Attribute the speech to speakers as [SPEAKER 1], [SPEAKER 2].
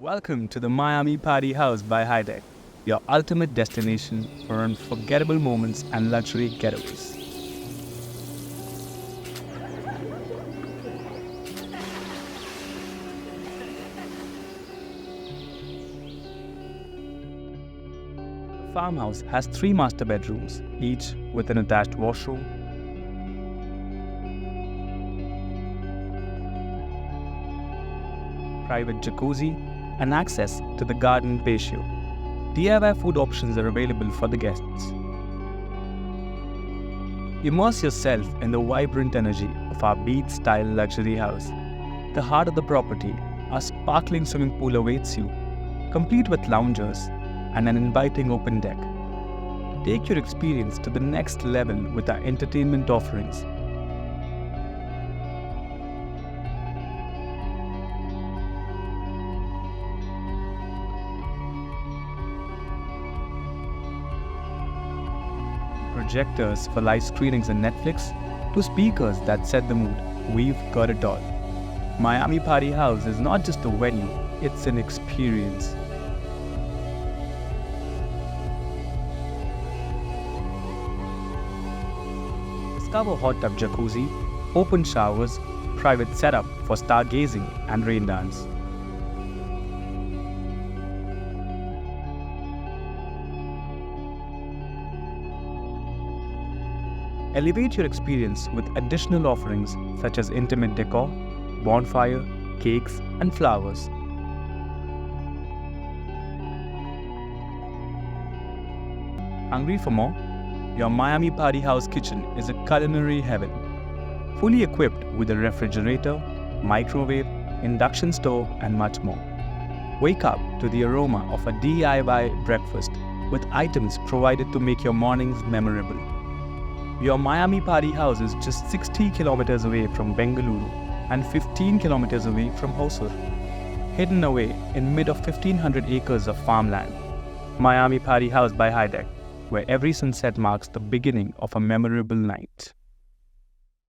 [SPEAKER 1] Welcome to the Miami Party House by Hideck, your ultimate destination for unforgettable moments and luxury getaways. The farmhouse has 3 master bedrooms, each with an attached washroom, private jacuzzi, and access to the garden patio. DIY food options are available for the guests. Immerse yourself in the vibrant energy of our beach-style luxury house. The heart of the property, our sparkling swimming pool awaits you, complete with loungers and an inviting open deck. Take your experience to the next level with our entertainment offerings. Projectors for live screenings and Netflix, to speakers that set the mood, we've got it all. Miami Party House is not just a venue, it's an experience. Discover hot tub jacuzzi, open showers, private setup for stargazing and rain dance. Elevate your experience with additional offerings such as intimate decor, bonfire, cakes, and flowers. Hungry for more? Your Miami Party House kitchen is a culinary heaven. Fully equipped with a refrigerator, microwave, induction stove, and much more. Wake up to the aroma of a DIY breakfast with items provided to make your mornings memorable. Your Miami Party House is just 60 kilometers away from Bangalore and 15 kilometers away from Hosur. Hidden away in mid of 1500 acres of farmland. Miami Party House by Hideck, where every sunset marks the beginning of a memorable night.